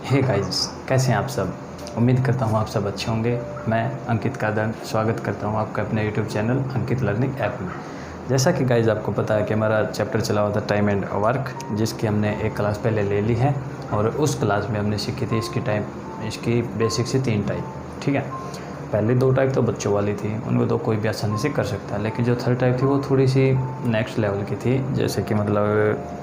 Hey guys, कैसे हैं आप सब। उम्मीद करता हूँ आप सब अच्छे होंगे। मैं अंकित कादर स्वागत करता हूँ आपका अपने यूट्यूब चैनल अंकित लर्निंग ऐप में। जैसा कि गाइस आपको पता है कि हमारा चैप्टर चला हुआ था टाइम एंड वर्क, जिसकी हमने एक क्लास पहले ले ली है और उस क्लास में हमने सीखी थी इसकी बेसिक से 3 टाइप। ठीक है, पहले 2 टाइप तो बच्चों वाली थी, उनमें तो कोई भी आसानी से कर सकता है, लेकिन जो थर्ड टाइप थी वो थोड़ी सी नेक्स्ट लेवल की थी। जैसे कि मतलब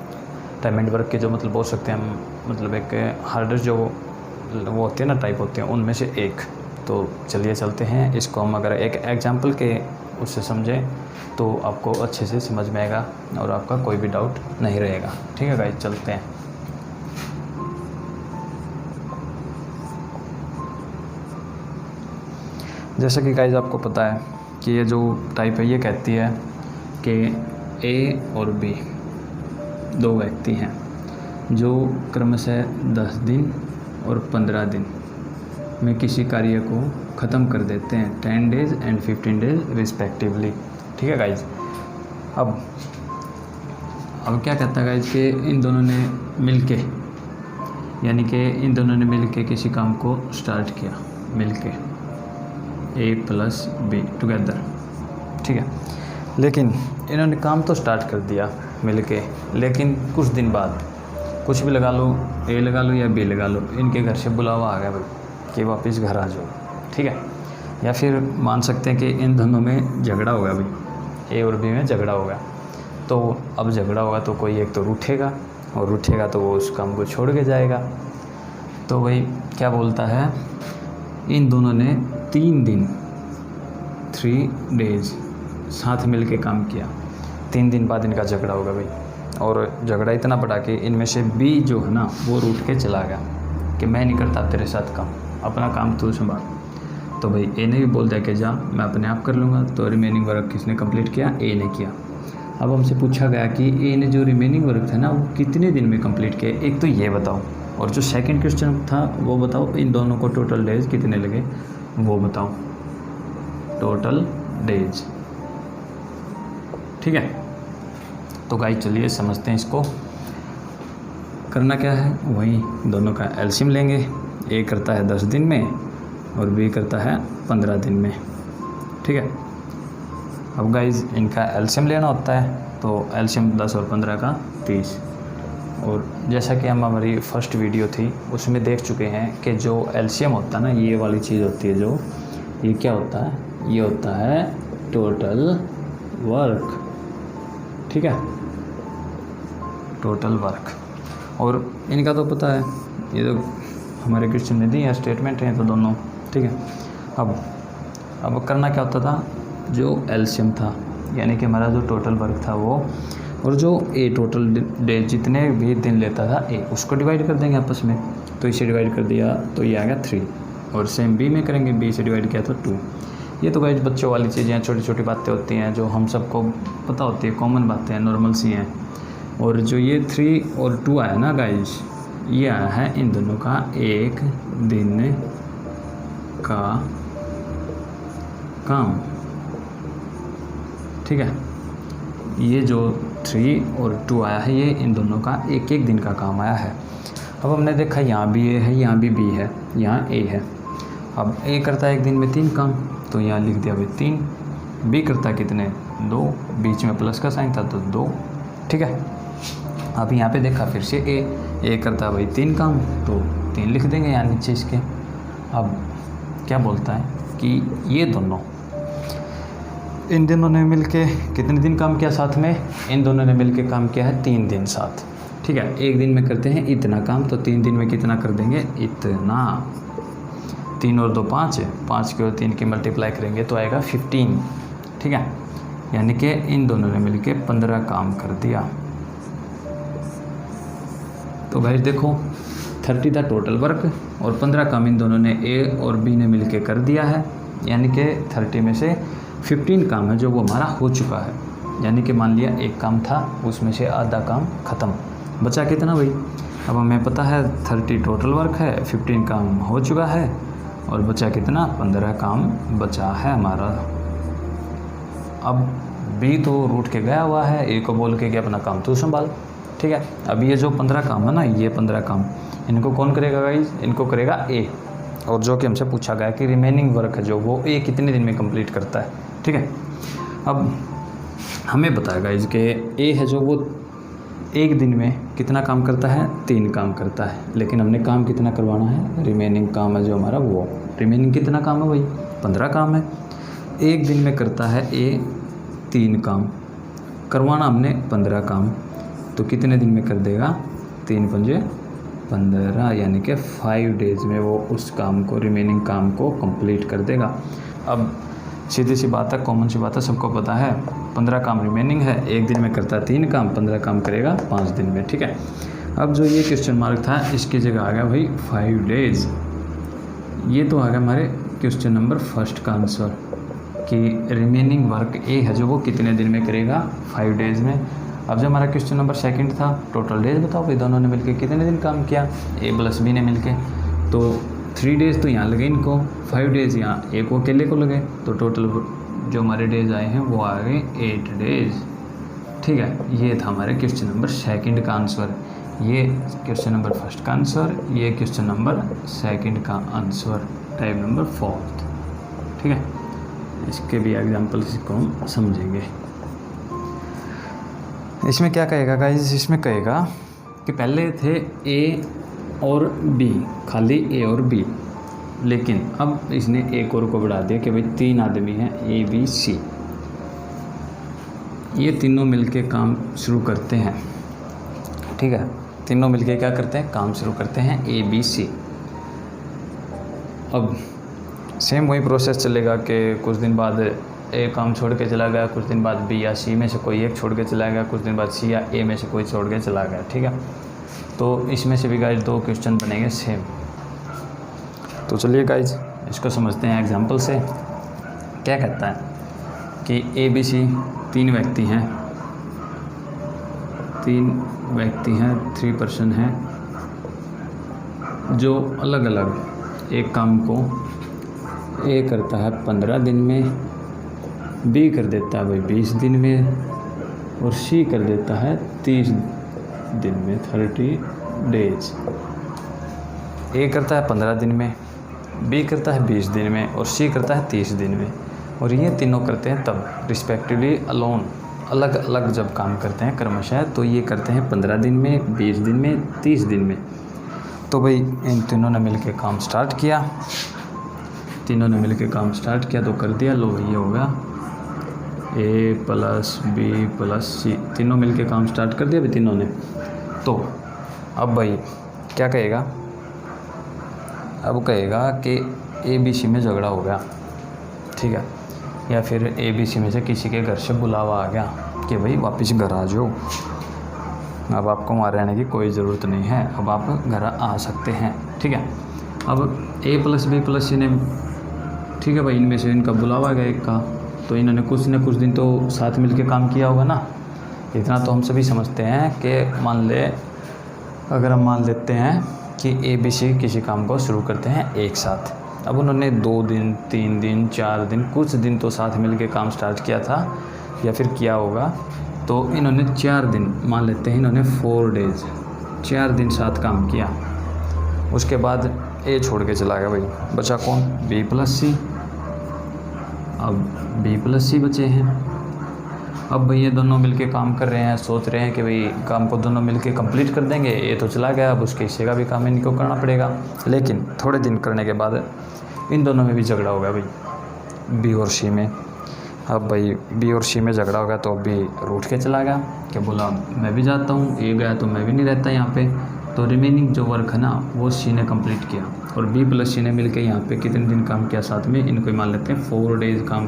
टाइम एंड वर्क के जो मतलब बोल सकते हैं हम, मतलब एक हार्डर जो वो होती है ना टाइप होते हैं, उनमें से एक। तो चलिए चलते हैं, इसको हम अगर एक एग्जांपल के उससे समझें तो आपको अच्छे से समझ में आएगा और आपका कोई भी डाउट नहीं रहेगा। ठीक है गाइस, चलते हैं। जैसा कि गाइस आपको पता है कि ये जो टाइप है ये कहती है कि ए और बी 2 व्यक्ति हैं जो क्रमशः 10 दिन और 15 दिन में किसी कार्य को ख़त्म कर देते हैं, 10 डेज़ एंड 15 डेज़ रिस्पेक्टिवली। ठीक है गाइज, अब क्या कहता है गाइज कि इन दोनों ने मिलके, यानी कि इन दोनों ने मिलके किसी काम को स्टार्ट किया, मिलके ए प्लस बी टुगेदर। ठीक है, लेकिन इन्होंने काम तो स्टार्ट कर दिया मिलके, लेकिन कुछ दिन बाद, कुछ भी लगा लो, ए लगा लो या बी लगा लो, इनके घर से बुलावा आ गया भाई कि वापस घर आ जाओ। ठीक है, या फिर मान सकते हैं कि इन दोनों में झगड़ा हो गया भाई, ए और बी में झगड़ा हो गया। तो अब झगड़ा होगा तो कोई एक तो रूठेगा, और रूठेगा तो वो उस काम को छोड़ के जाएगा। तो भाई क्या बोलता है, इन दोनों ने 3 दिन 3 डेज़ साथ मिल के काम किया। 3 दिन बाद इनका झगड़ा होगा भाई, और झगड़ा इतना बड़ा कि इनमें से बी जो है ना वो रूठ के चला गया कि मैं नहीं करता तेरे साथ काम, अपना काम तू संभाल। तो भाई ए ने भी बोल दिया कि जा मैं अपने आप कर लूँगा। तो रिमेनिंग वर्क किसने कंप्लीट किया, ए ने किया। अब हमसे पूछा गया कि ए ने जो रिमेनिंग वर्क था ना वो कितने दिन में कंप्लीट किया, एक तो ये बताओ, और जो सेकंड क्वेश्चन था वो बताओ इन दोनों को टोटल डेज कितने लगे वो बताओ, टोटल डेज। ठीक है, तो गाइस चलिए समझते हैं इसको। करना क्या है, वही दोनों का एलसीएम लेंगे। ए करता है 10 दिन में और बी करता है 15 दिन में। ठीक है, अब गाइस इनका एलसीएम लेना होता है, तो एलसीएम 10 और 15 का 30। और जैसा कि हम हमारी फर्स्ट वीडियो थी उसमें देख चुके हैं कि जो एलसीएम होता है ना, ये वाली चीज़ होती है, जो ये क्या होता है, ये होता है टोटल वर्क। ठीक है, टोटल वर्क। और इनका तो पता है, ये तो हमारे क्वेश्चन में दी है, स्टेटमेंट हैं तो दोनों। ठीक है, अब करना क्या होता था, जो एलसीएम था यानी कि हमारा जो टोटल वर्क था वो, और जो ए टोटल डे जितने भी दिन लेता था ए, उसको डिवाइड कर देंगे आपस में। तो इसे डिवाइड कर दिया तो ये आ गया 3, और सेम बी में करेंगे, बी से डिवाइड किया तो 2। ये तो गाइस बच्चों वाली चीज़ें हैं, छोटी छोटी बातें होती हैं जो हम सबको पता होती है, कॉमन बातें हैं, नॉर्मल सी हैं। और जो ये 3 और 2 आया ना गाइस, ये आया है इन दोनों का एक दिन का काम। ठीक है, ये जो 3 और 2 आया है ये इन दोनों का एक एक दिन का काम आया है। अब हमने देखा यहाँ भी ए है, यहाँ भी बी है, यहाँ ए है। अब ए करता है एक दिन में 3 काम, तो यहाँ लिख दिया भाई 3। बी करता है कितने, 2, बीच में प्लस का साइन था तो 2। ठीक है, अब यहाँ पे देखा फिर से ए करता है भाई 3 काम, तो 3 लिख देंगे यहाँ नीचे इसके। अब क्या बोलता है कि ये दोनों, इन दोनों ने मिलके कितने दिन काम किया साथ में, इन दोनों ने मिलके काम किया है 3 दिन साथ। ठीक है, एक दिन में करते हैं इतना काम, तो 3 दिन में कितना कर देंगे, इतना। 3 और 2 5, 5 की और 3 की मल्टीप्लाई करेंगे तो आएगा 15। ठीक है, यानी कि इन दोनों ने मिलके 15 काम कर दिया। तो भाई देखो 30 था टोटल वर्क और 15 काम इन दोनों ने ए और बी ने मिलके कर दिया है, यानी कि 30 में से 15 काम है जो वो हमारा हो चुका है। यानी कि मान लिया एक काम था, उसमें से आधा काम ख़त्म, बचा कितना भाई। अब हमें पता है 30 टोटल वर्क है, 15 काम हो चुका है, और बचा कितना, 15 काम बचा है हमारा। अब बी तो रूठ के गया हुआ है, ए को बोल के कि अपना काम तू संभाल, ठीक है। अब ये जो 15 काम है ना, ये 15 काम इनको कौन करेगा गाइस? इनको करेगा ए। और जो कि हमसे पूछा गया कि रिमेनिंग वर्क है जो वो ए कितने दिन में कंप्लीट करता है, ठीक है। अब हमें बताया गाइस कि ए है जो वो एक दिन में कितना काम करता है? 3 काम करता है, लेकिन हमने काम कितना करवाना है? रिमेनिंग काम है जो हमारा वो रिमेनिंग कितना काम है भाई? 15 काम है। एक दिन में करता है ए 3 काम, करवाना हमने 15 काम, तो कितने दिन में कर देगा? 3 पंजे 15, यानी कि 5 डेज़ में वो उस काम को, रिमेनिंग काम को कंप्लीट कर देगा। अब सीधी सी बात है, कॉमन सी बात है, सबको पता है 15 काम रिमेनिंग है, एक दिन में करता है 3 काम, 15 काम करेगा 5 दिन में, ठीक है। अब जो ये क्वेश्चन मार्क था इसकी जगह आ गया भाई 5 डेज़। ये तो आ गया हमारे क्वेश्चन नंबर फर्स्ट का आंसर कि रिमेनिंग वर्क ए है जो वो कितने दिन में करेगा? 5 डेज़ में। अब जो हमारा क्वेश्चन नंबर सेकंड था, टोटल डेज बताओ भाई दोनों ने मिलके कितने दिन काम किया? ए प्लस बी ने मिलके, तो 3 डेज़ तो यहाँ लगे इनको, 5 डेज़ यहाँ ए को अकेले को लगे, तो टोटल जो हमारे डेज आए हैं वो आ गए 8 डेज़, ठीक है। ये था हमारे क्वेश्चन नंबर सेकंड का आंसर, ये क्वेश्चन नंबर फर्स्ट का आंसर, ये क्वेश्चन नंबर सेकंड का आंसर, टाइप नंबर 4, ठीक है। इसके भी एग्जाम्पल्स को हम समझेंगे। इसमें क्या कहेगा गाइस? इसमें कहेगा कि पहले थे ए और बी, खाली ए और बी, लेकिन अब इसने एक और को बढ़ा दिया कि भाई 3 आदमी हैं, ए बी सी, ये तीनों मिलके काम शुरू करते हैं, ठीक है। तीनों मिलके क्या करते हैं? काम शुरू करते हैं, ए बी सी। अब सेम वही प्रोसेस चलेगा कि कुछ दिन बाद ए काम छोड़ के चला गया, कुछ दिन बाद बी या सी में से कोई एक छोड़ के चला गया, कुछ दिन बाद सी या ए में से कोई छोड़ के चला गया, ठीक है। तो इसमें से भी गाइज 2 क्वेश्चन बनेंगे सेम। तो चलिए गाइज इसको समझते हैं एग्जांपल से। क्या कहता है कि ए बी सी 3 व्यक्ति हैं, 3 पर्सन हैं जो अलग अलग एक काम को ए करता है 15 दिन में, बी कर देता है भाई 20 दिन में, और सी कर देता है 30 दिन में, 30 डेज। ए करता है 15 दिन में, बी करता है 20 दिन में, और सी करता है 30 दिन में। और ये तीनों करते हैं तब रिस्पेक्टिवली अलोन, अलग अलग जब काम करते हैं क्रमशः, तो ये करते हैं 15 दिन में, 20 दिन में, 30 दिन में। तो भाई इन तीनों ने मिलकर काम स्टार्ट किया, तो कर दिया, लो ये होगा ए प्लस बी प्लस सी, तीनों मिलके काम स्टार्ट कर दिया भाई तीनों ने। तो अब भाई क्या कहेगा? अब कहेगा कि ए बी सी में झगड़ा हो गया, ठीक है, या फिर ए बी सी में से किसी के घर से बुलावा आ गया कि भाई वापस घर आ जाओ, अब आपको वहाँ रहने की कोई ज़रूरत नहीं है, अब आप घर आ सकते हैं, ठीक है। अब ए प्लस बी प्लस सी ने, ठीक है भाई, इनमें से इनका बुलावा गया एक का, तो इन्होंने कुछ न कुछ दिन तो साथ मिल के काम किया होगा ना। इतना तो हम सभी समझते हैं कि अगर हम मान लेते हैं कि ए बी सी किसी काम को शुरू करते हैं एक साथ। अब उन्होंने 2 दिन, 3 दिन, 4 दिन, कुछ दिन तो साथ मिल के काम स्टार्ट किया था या फिर किया होगा, तो इन्होंने 4 दिन, मान लेते हैं इन्होंने 4 डेज़, 4 दिन साथ काम किया। उसके बाद ए छोड़ के चला गया भाई, बचा कौन? बी प्लस सी। अब बी प्लस सी बचे हैं। अब भाई ये दोनों मिलके काम कर रहे हैं, सोच रहे हैं कि भाई काम को दोनों मिलके कंप्लीट कर देंगे। ये तो चला गया, अब उसके हिस्से का भी काम इनको करना पड़ेगा। लेकिन थोड़े दिन करने के बाद इन दोनों में भी झगड़ा हो गया भाई, बी और सी में। अब भाई बी और सी में झगड़ा हो गया तो बी रूठ के चला गया कि बोला मैं भी जाता हूँ, ये गया तो मैं भी नहीं रहता यहाँ पे। तो रिमेनिंग जो वर्क है ना वो सी ने कंप्लीट किया, और बी प्लस सी ने मिलकर यहाँ पे कितने दिन काम किया साथ में? इनको मान लेते हैं 4 डेज़ काम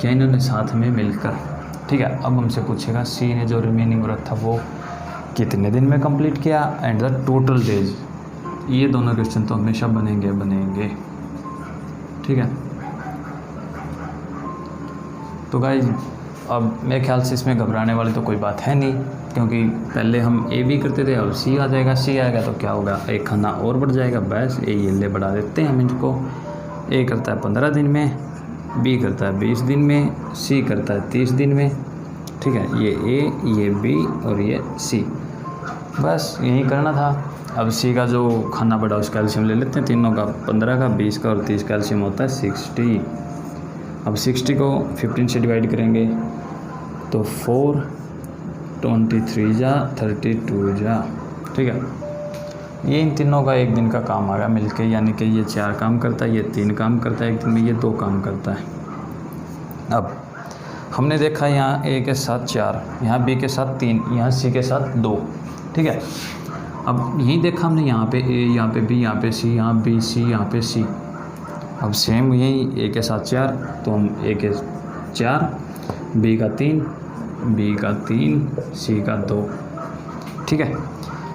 किया इन्होंने साथ में मिलकर, ठीक है। अब हमसे पूछेगा सी ने जो रिमेनिंग वर्क था वो कितने दिन में कंप्लीट किया एंड द टोटल डेज। ये दोनों क्वेश्चन तो हमेशा बनेंगे, ठीक है। तो गाइस अब मेरे ख्याल से इसमें घबराने वाली तो कोई बात है नहीं, क्योंकि पहले हम ए बी करते थे, अब सी आ जाएगा। सी आएगा तो क्या होगा? एक खाना और बढ़ जाएगा, बस ये ले बढ़ा देते हैं हम इनको। ए करता है 15 दिन में, बी करता है 20 दिन में, सी करता है 30 दिन में, ठीक है। ये ए, ये बी और ये सी। बस यही करना था। अब सी का जो खाना पड़ा उसका एलसीएम ले लेते हैं, तीनों का 15 का 20 का और 30 का एलसीएम होता है 60। अब 60 को 15 से डिवाइड करेंगे तो 4, 23 जा 32 जा, ठीक है। ये इन तीनों का एक दिन का काम आ गया मिलके, यानी कि ये 4 काम करता है, ये 3 काम करता है एक दिन में, ये 2 काम करता है। अब हमने देखा यहाँ ए के साथ 4, यहाँ बी के साथ 3, यहाँ सी के साथ 2, ठीक है। अब यही देखा हमने यहाँ पे ए, यहाँ पे बी, यहाँ पे सी, यहाँ बी सी, यहाँ पे सी। अब सेम यही ए के साथ 4, तो हम ए के 4, बी का 3, बी का 3, सी का 2, ठीक है।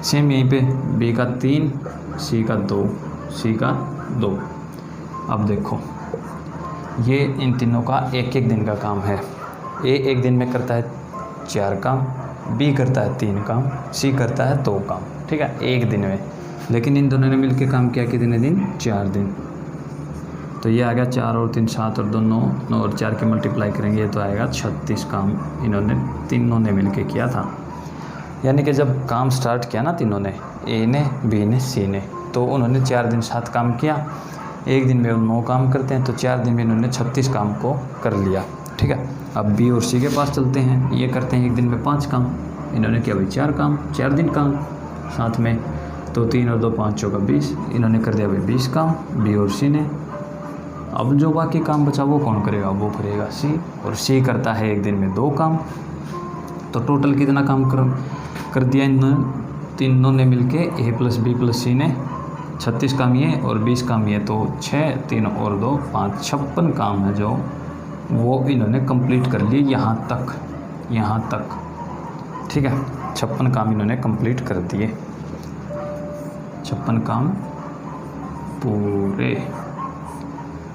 सेम यहीं पे बी का 3, सी का 2, सी का 2। अब देखो ये इन तीनों का एक एक दिन का काम है। ए एक दिन में करता है 4 काम, बी करता है 3 काम, सी करता है 2 काम, ठीक है, एक दिन में। लेकिन इन दोनों ने मिलकर काम किया कितने दिन? 4 दिन। तो ये आ गया 4 और 3 7 और 2 9, 9 और 4 के मल्टीप्लाई करेंगे तो आएगा 36 काम इन्होंने तीनों ने मिलके किया था। यानी कि जब काम स्टार्ट किया ना तीनों ने, ए ने, बी ने, सी ने, तो उन्होंने 4 दिन 7 काम किया। एक दिन में 9 काम करते हैं तो 4 दिन में इन्होंने 36 काम को कर लिया, ठीक है। अब बी और सी के पास चलते हैं। ये करते हैं एक दिन में 5 काम, इन्होंने किया भाई 4 काम, 4 दिन काम साथ में, तो 3 और 2 5 चौका 20, इन्होंने कर दिया भाई 20 काम बी और सी ने। अब जो बाकी काम बचा वो कौन करेगा? वो करेगा सी, और सी करता है एक दिन में 2 काम। तो टोटल कितना काम कर दिया इन तीनों ने मिलके, ए प्लस बी प्लस सी ने? 36 काम ये और 20 काम ये, तो 6 3 और 2 5 56 काम है जो वो इन्होंने कंप्लीट कर लिए यहाँ तक, ठीक है। 56 काम इन्होंने कंप्लीट कर दिए, 56 काम पूरे।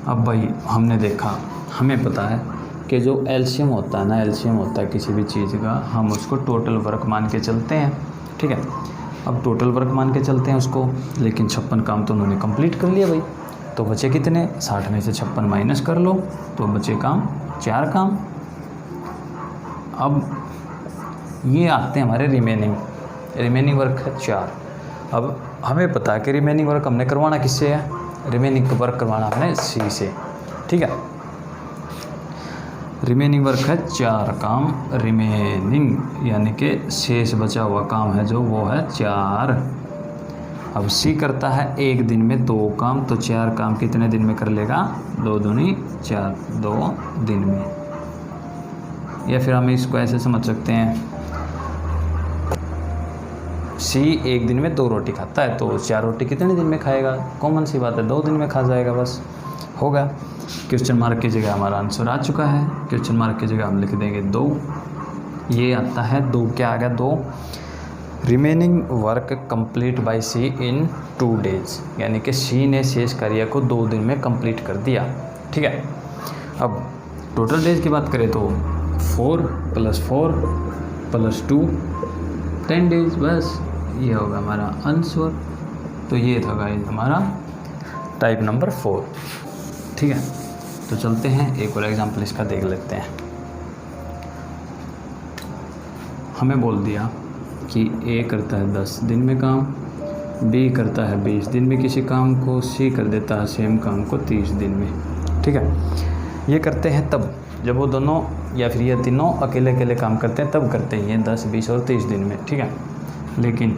अब भाई हमने देखा, हमें पता है कि जो एलसीएम होता है ना, एलसीएम होता है किसी भी चीज़ का, हम उसको टोटल वर्क मान के चलते हैं, ठीक है। अब टोटल वर्क मान के चलते हैं उसको, लेकिन 56 काम तो उन्होंने कंप्लीट कर लिया भाई। तो बचे कितने? 60 में से 56 माइनस कर लो तो बचे काम 4 काम। अब ये आते हैं हमारे रिमेनिंग वर्क है 4। अब हमें पता है कि रिमेनिंग वर्क हमने करवाना किससे है? रिमेनिंग वर्क करवाना हमने सी से, ठीक है। रिमेनिंग वर्क है 4 काम, रिमेनिंग यानी कि शेष बचा हुआ काम है जो वो है 4। अब सी करता है एक दिन में 2 काम, तो 4 काम कितने दिन में कर लेगा? 2 दूनी 4, 2 दिन में। या फिर हम इसको ऐसे समझ सकते हैं, सी एक दिन में 2 रोटी खाता है, तो 4 रोटी कितने दिन में खाएगा? कॉमन सी बात है, 2 दिन में खा जाएगा, बस होगा। क्वेश्चन मार्क की जगह हमारा आंसर आ चुका है, क्वेश्चन मार्क की जगह हम लिख देंगे 2। ये आता है 2, क्या आ गया? 2 remaining work complete by C in 2 days, यानी कि सी ने शेष कार्य को 2 दिन में कंप्लीट कर दिया, ठीक है। अब टोटल डेज की बात करें तो 4 + 4 + 2 10 डेज, बस ये होगा हमारा आंसर। तो ये था गाइस हमारा टाइप नंबर 4, ठीक है। तो चलते हैं एक और एग्जाम्पल इसका देख लेते हैं। हमें बोल दिया कि ए करता है 10 दिन में काम, बी करता है 20 दिन में किसी काम को, सी कर देता है सेम काम को 30 दिन में, ठीक है। ये करते हैं तब जब वो दोनों या फिर ये तीनों अकेले अकेले काम करते हैं, तब करते हैं ये 10 20 और 30 दिन में, ठीक है। लेकिन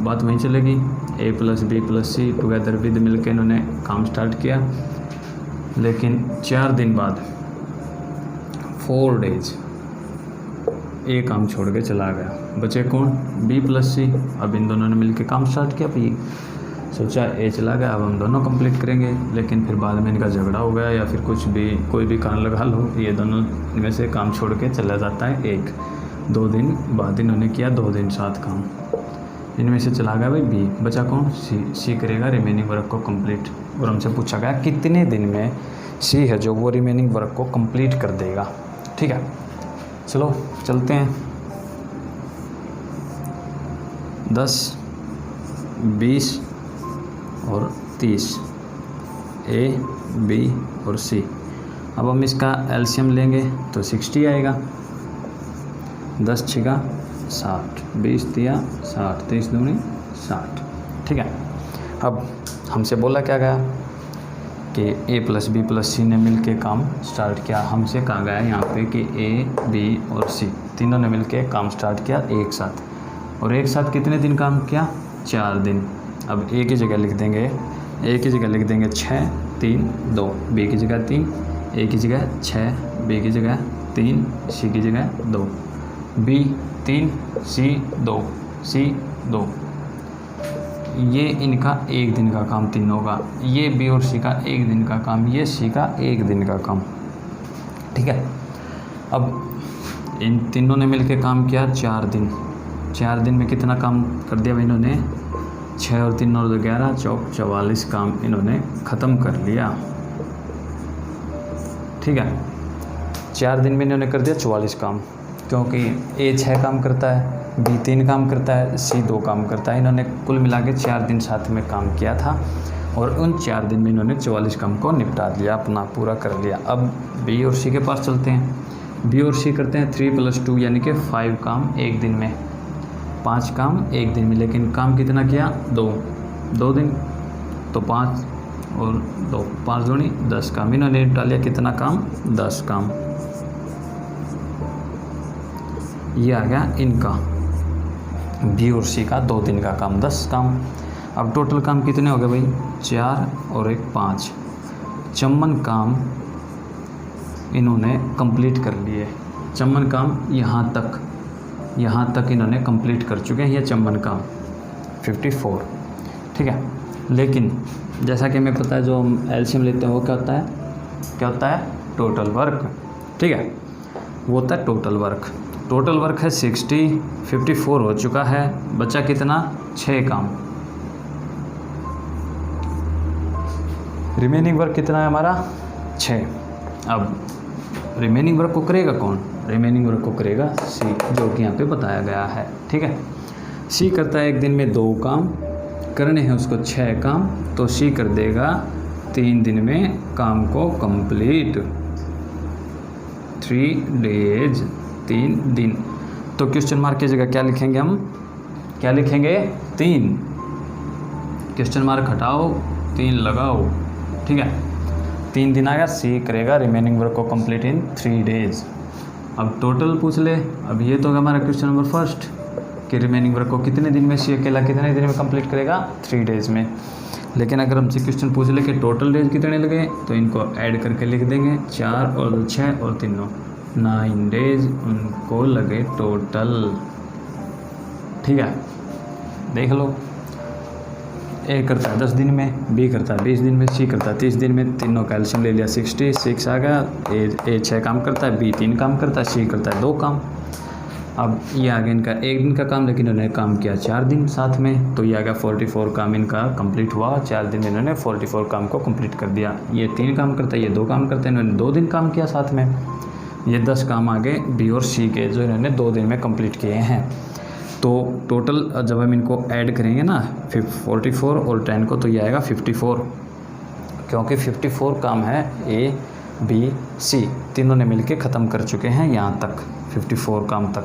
बात वहीं चलेगी, A plus B plus C together with मिलकर इन्होंने काम स्टार्ट किया, लेकिन 4 दिन बाद 4 डेज ए काम छोड़ के चला गया, बचे कौन? बी प्लस सी। अब इन दोनों ने मिलकर काम स्टार्ट किया, भाई सोचा ए चला गया, अब हम दोनों कंप्लीट करेंगे, लेकिन फिर बाद में इनका झगड़ा हो गया या फिर कुछ भी, कोई भी कारण लगा लो, ये दोनों में से काम छोड़ के चला जाता है एक। 2 दिन बाद इन्होंने किया 2 दिन 7 काम, इनमें से चला गया भाई बी, बचा कौन? सी करेगा रिमेनिंग वर्क को कंप्लीट। और हमसे पूछा गया कितने दिन में सी है जो वो रिमेनिंग वर्क को कंप्लीट कर देगा, ठीक है। चलो चलते हैं। 10 20 और 30 ए बी और सी। अब हम इसका एलसीएम लेंगे तो 60 आएगा, 10 6 60, 20 दिया 60, 30 दूनी 60। ठीक है, अब हमसे बोला क्या गया कि ए प्लस बी प्लस सी ने मिलके काम स्टार्ट किया। हमसे कहा गया यहाँ पे कि ए बी और सी तीनों ने मिलके काम स्टार्ट किया एक साथ, और एक साथ कितने दिन काम किया? 4 दिन। अब ए की जगह लिख देंगे, ए की जगह लिख देंगे 6, 3, 2, बी की जगह 3, ए की जगह 6, बी की जगह 3, सी की जगह 2, बी 3, सी 2, सी 2। ये इनका एक दिन का काम तीनों का, ये बी और सी का एक दिन का काम, ये सी का एक दिन का काम। ठीक है, अब इन तीनों ने मिलकर काम किया 4 दिन। 4 दिन में कितना काम कर दिया इन्होंने? 6 और 3 और 11 चौक 44 काम इन्होंने ख़त्म कर लिया। ठीक है, 4 दिन में इन्होंने कर दिया 44 काम, क्योंकि ए 6 काम करता है, बी 3 काम करता है, सी 2 काम करता है। इन्होंने कुल मिला के 4 दिन साथ में काम किया था, और उन 4 दिन में इन्होंने 44 काम को निपटा दिया, अपना पूरा कर लिया। अब बी और सी के पास चलते हैं। बी और सी करते हैं 3 + 2 यानी कि 5 काम एक दिन में, 5 काम एक दिन में। लेकिन काम कितना किया? 2 दिन, तो 5 और 2, 5 दूनी 10 काम इन्होंने निपटा लिया। कितना काम? 10 काम। ये आ गया इनका बी और सी का 2 दिन का काम, 10 काम। अब टोटल काम कितने हो गए भाई? 4 और 1 5, 54 काम इन्होंने कंप्लीट कर लिए। 54 काम यहाँ तक इन्होंने कंप्लीट कर चुके हैं, ये 54 काम 54। ठीक है, लेकिन जैसा कि हमें पता है जो हम एलसीएम लेते हैं वो क्या होता है? Total work. ठीक है, वो होता है टोटल वर्क। टोटल वर्क है 60, 54 हो चुका है, बचा कितना? 6 काम। रिमेनिंग वर्क कितना है हमारा? 6। अब रिमेनिंग वर्क को करेगा कौन? रिमेनिंग वर्क को करेगा सी, जो कि यहाँ पे बताया गया है। ठीक है, सी करता है एक दिन में 2 काम, करने हैं उसको 6 काम, तो सी कर देगा 3 दिन में काम को कंप्लीट। 3 डेज, 3 दिन। तो क्वेश्चन मार्क की जगह क्या लिखेंगे हम? क्या लिखेंगे? 3। क्वेश्चन मार्क हटाओ, 3 लगाओ। ठीक है, 3 दिन आएगा, सी करेगा रिमेनिंग वर्क को कंप्लीट इन 3 डेज। अब टोटल पूछ ले। अब ये तो हमारा क्वेश्चन नंबर 1 कि रिमेनिंग वर्क को कितने दिन में सी अकेला कितने दिन में कंप्लीट करेगा? 3 डेज में। लेकिन अगर हमसे क्वेश्चन पूछ ले कि टोटल डेज कितने लगे, तो इनको ऐड करके लिख देंगे, 4 और 6 और 3 9 डेज उनको लगे टोटल। ठीक है, देख लो, ए करता है 10 दिन में, बी करता है 20 दिन में, सी करता है 30 दिन में। तीनों कैल्शियम ले लिया, 66 आ गया। ए 6 काम करता है, बी 3 काम करता है, सी करता है 2 काम। अब ये आ गया इनका एक दिन का काम, लेकिन इन्होंने काम किया 4 दिन साथ में, तो ये आ गया 44 काम इनका कंप्लीट हुआ। 4 दिन में इन्होंने 44 काम को कंप्लीट कर दिया। ये 3 काम करता है, ये 2 काम करता है, इन्होंने 2 दिन काम किया साथ में। ये 10 काम आ गए बी और सी के, जो इन्होंने 2 दिन में कंप्लीट किए हैं। तो टोटल जब हम इनको ऐड करेंगे ना 44 और 10 को, तो ये आएगा 54, क्योंकि 54 काम है ए बी सी तीनों ने मिलके ख़त्म कर चुके हैं यहाँ तक, 54 काम तक।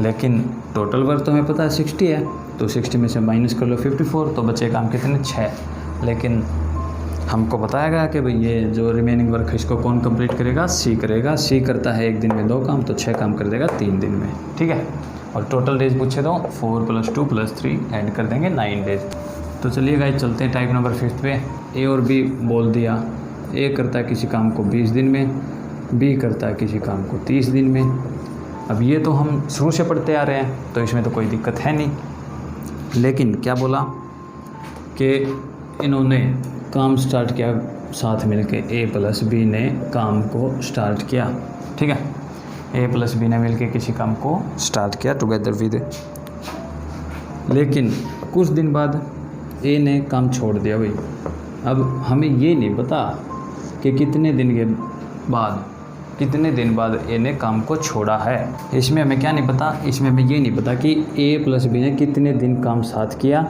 लेकिन टोटल वर्क तो हमें पता है 60 है, तो 60 में से माइनस कर लो 54, तो बचे काम कितने? 6। लेकिन हमको बताया गया कि भाई ये जो रिमेनिंग वर्क है इसको कौन कंप्लीट करेगा? सी करेगा। सी करता है एक दिन में 2 काम, तो 6 काम कर देगा 3 दिन में। ठीक है, और टोटल डेज पूछे तो 4 + 2 + 3 ऐड कर देंगे 9 डेज। तो चलिए गाइस चलते हैं टाइप नंबर 5 पे। ए और बी बोल दिया, ए करता है किसी काम को 20 दिन में, बी करता है किसी काम को 30 दिन में। अब ये तो हम शुरू से पढ़ते आ रहे हैं, तो इसमें तो कोई दिक्कत है नहीं। लेकिन क्या बोला कि इन्होंने काम स्टार्ट किया साथ मिलके, ए + बी ने काम को स्टार्ट किया। ठीक है, ए + बी ने मिलके किसी काम को स्टार्ट किया टुगेदर विद। लेकिन कुछ दिन बाद ए ने काम छोड़ दिया भाई। अब हमें ये नहीं पता कि कितने दिन बाद ए ने काम को छोड़ा है। इसमें हमें क्या नहीं पता, इसमें हमें ये नहीं पता कि ए + बी ने कितने दिन काम साथ किया,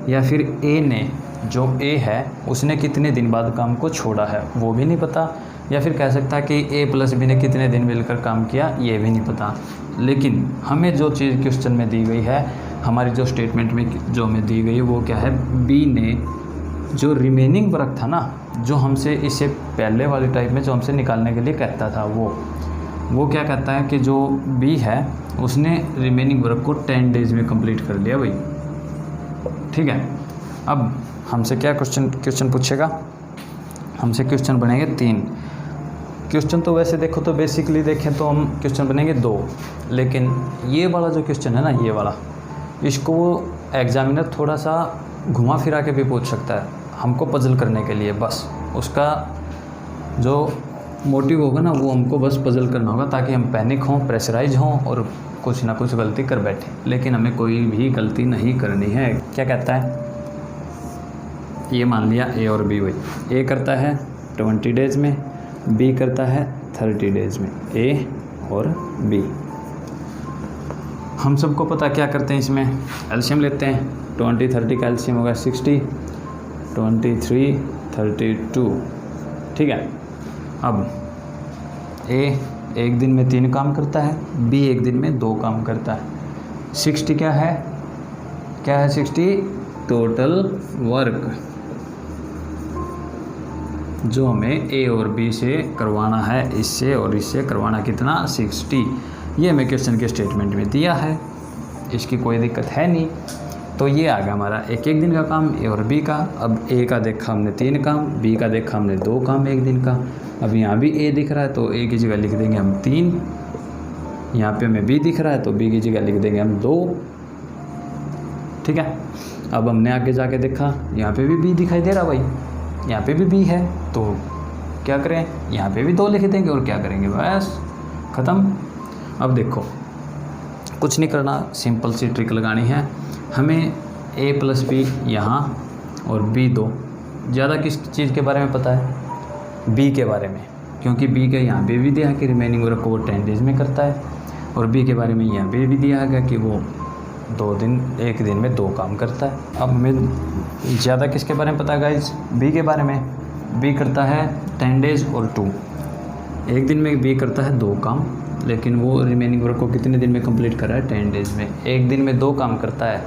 या फिर ए ने जो ए है उसने कितने दिन बाद काम को छोड़ा है, वो भी नहीं पता। या फिर कह सकता है कि ए प्लस बी ने कितने दिन मिलकर काम किया, ये भी नहीं पता। लेकिन हमें जो चीज़ क्वेश्चन में दी गई है, हमारी जो स्टेटमेंट में जो हमें दी गई है वो क्या है, बी ने जो रिमेनिंग वर्क था ना, जो हमसे इससे पहले वाली टाइप में जो हमसे निकालने के लिए कहता था, वो क्या कहता है कि जो बी है उसने रिमेनिंग वर्क को 10 डेज़ में कंप्लीट कर लिया भाई। ठीक है, अब हमसे क्या क्वेश्चन पूछेगा, हमसे क्वेश्चन बनेंगे 3 क्वेश्चन। तो वैसे देखो तो बेसिकली देखें तो हम क्वेश्चन बनेंगे 2, लेकिन ये वाला जो क्वेश्चन है ना, ये वाला, इसको एग्जामिनर थोड़ा सा घुमा फिरा के भी पूछ सकता है हमको पजल करने के लिए। बस उसका जो मोटिव होगा ना, वो हमको बस पजल करना होगा, ताकि हम पैनिक हों, प्रेशराइज हों और कुछ ना कुछ गलती कर बैठें। लेकिन हमें कोई भी गलती नहीं करनी है। क्या कहता है, ये मान लिया ए और बी हुई, ए करता है 20 डेज़ में, बी करता है 30 डेज़ में, ए और बी। हम सबको पता क्या करते हैं, इसमें एलसीएम लेते हैं। 20 30 का एलसीएम होगा 60, 23 32। ठीक है, अब ए एक दिन में 3 काम करता है, बी एक दिन में 2 काम करता है। 60 क्या है 60 टोटल वर्क जो हमें ए और बी से करवाना है, इससे और इससे करवाना कितना, 60। ये हमें क्वेश्चन के स्टेटमेंट में दिया है, इसकी कोई दिक्कत है नहीं। तो ये आ गया हमारा एक दिन का काम ए और बी का। अब ए का देखा हमने 3 काम, बी का देखा हमने 2 काम एक दिन का। अब यहाँ भी ए दिख रहा है तो ए की जगह लिख देंगे हम 3, यहाँ पे हमें बी दिख रहा है तो बी की जगह लिख देंगे हम 2। ठीक है, अब हमने आगे जाके देखा, यहाँ पे भी बी दिखाई दे रहा भाई, यहाँ पे भी बी है, तो क्या करें, यहाँ पे भी 2 लिख देंगे और क्या करेंगे, बस ख़त्म। अब देखो कुछ नहीं करना, सिंपल सी ट्रिक लगानी है हमें। ए प्लस बी यहाँ और बी 2, ज़्यादा किस चीज़ के बारे में पता है, बी के बारे में, क्योंकि बी के यहाँ पे भी दिया है कि रिमेनिंग वर्क को वो 10 डेज़ में करता है, और बी के बारे में यहाँ पे भी दिया है कि वो 2 दिन, एक दिन में 2 काम करता है। अब हमें ज़्यादा किसके बारे में पता है गाइस, बी के बारे में। बी करता है 10 डेज़ और 2, एक दिन में बी करता है 2 काम, लेकिन वो रिमेनिंग वर्क को कितने दिन में कंप्लीट कर रहा है, 10 डेज़ में। एक दिन में 2 काम करता है,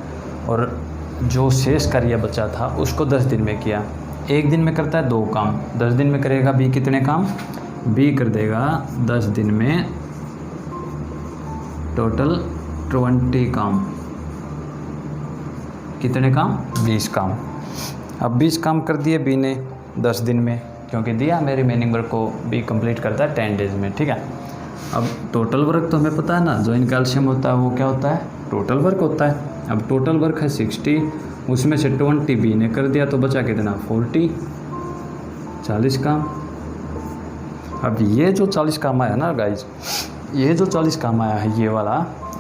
और जो शेष कार्य बचा था उसको 10 दिन में किया। एक दिन में करता है 2 काम, 10 दिन में करेगा बी कितने काम, बी कर देगा 10 दिन में टोटल 20 काम। कितने काम, 20 काम। अब 20 काम कर दिए बी ने 10 दिन में, क्योंकि दिया हमें रिमेनिंग वर्क को बी कंप्लीट करता है 10 डेज़ में। ठीक है, अब टोटल वर्क तो हमें पता है ना, जो इनका एलसीएम होता है वो क्या होता है, टोटल वर्क होता है। अब टोटल वर्क है 60, उसमें से 20 बी ने कर दिया तो बचा कितना, 40 काम। अब ये जो 40 काम आया ना गाइज, ये जो 40 काम आया है,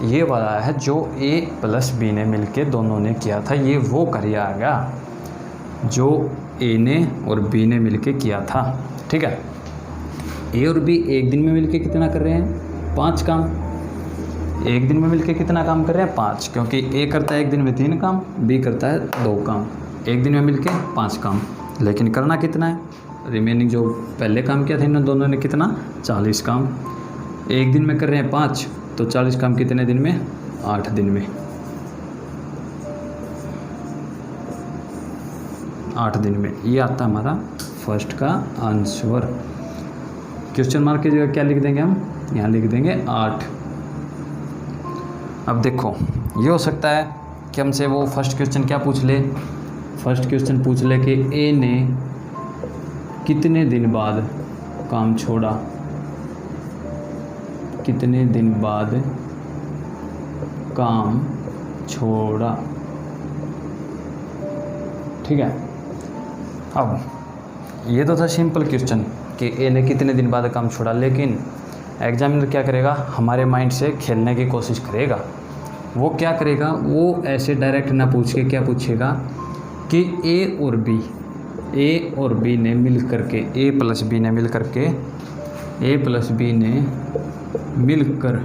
ये वाला है जो ए प्लस बी ने मिलके दोनों ने किया था। ये वो कार्य आ गया जो ए ने और बी ने मिलके किया था। ठीक है, ए और बी एक दिन में मिलके कितना कर रहे हैं, 5 काम। एक दिन में मिलके कितना काम कर रहे हैं, 5, क्योंकि ए करता है एक दिन में 3 काम, बी करता है 2 काम। एक दिन में मिलके 5 काम, लेकिन करना कितना है, रिमेनिंग जो पहले काम किया था इन दोनों ने कितना, 40 काम। एक दिन में कर रहे हैं 5, तो 40 काम कितने दिन में, 8 दिन में। 8 दिन में। ये आता हमारा फर्स्ट का आंसर। क्वेश्चन मार्क की जगह क्या लिख देंगे हम, यहाँ लिख देंगे 8। अब देखो ये हो सकता है कि हमसे वो फर्स्ट क्वेश्चन क्या पूछ ले, फर्स्ट क्वेश्चन पूछ ले कि ए ने कितने दिन बाद काम छोड़ा, कितने दिन बाद काम छोड़ा। ठीक है, अब ये तो था सिंपल क्वेश्चन कि ए ने कितने दिन बाद काम छोड़ा, लेकिन एग्जामिनर क्या करेगा, हमारे माइंड से खेलने की कोशिश करेगा। वो क्या करेगा, वो ऐसे डायरेक्ट ना पूछ के क्या पूछेगा कि ए और बी ने मिल करके, ए प्लस बी ने मिलकर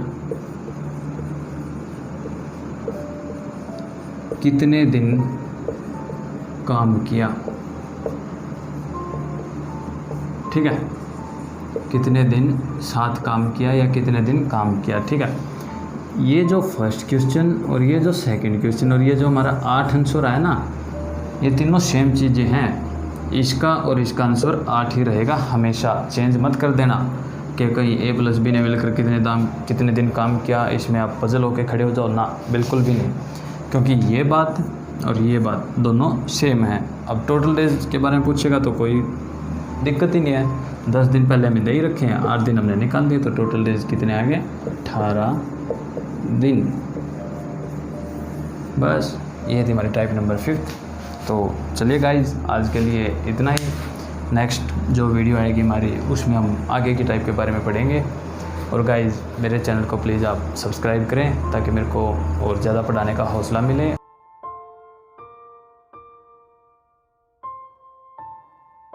कितने दिन काम किया। ठीक है, कितने दिन साथ काम किया या कितने दिन काम किया। ठीक है, ये जो फर्स्ट क्वेश्चन और ये जो सेकंड क्वेश्चन और ये जो हमारा 8 आंसर आया ना, ये तीनों सेम चीज़ें हैं। इसका और इसका आंसर 8 ही रहेगा हमेशा, चेंज मत कर देना कि कहीं ए प्लस बी ने मिलकर कितने दिन काम किया, इसमें आप पजल होके खड़े हो जाओ ना, बिल्कुल भी नहीं, क्योंकि ये बात और ये बात दोनों सेम है। अब टोटल डेज के बारे में पूछेगा तो कोई दिक्कत ही नहीं है, 10 दिन पहले हमें दे ही रखे हैं, 8 दिन हमने निकाल दिए, तो टोटल डेज कितने आ गए, 18 दिन। बस ये थी हमारी टाइप नंबर 5। तो चलिए गाइज, आज के लिए इतना ही। नेक्स्ट जो वीडियो आएगी हमारी, उसमें हम आगे की टाइप के बारे में पढ़ेंगे। और गाइज, मेरे चैनल को प्लीज़ आप सब्सक्राइब करें ताकि मेरे को और ज़्यादा पढ़ाने का हौसला मिले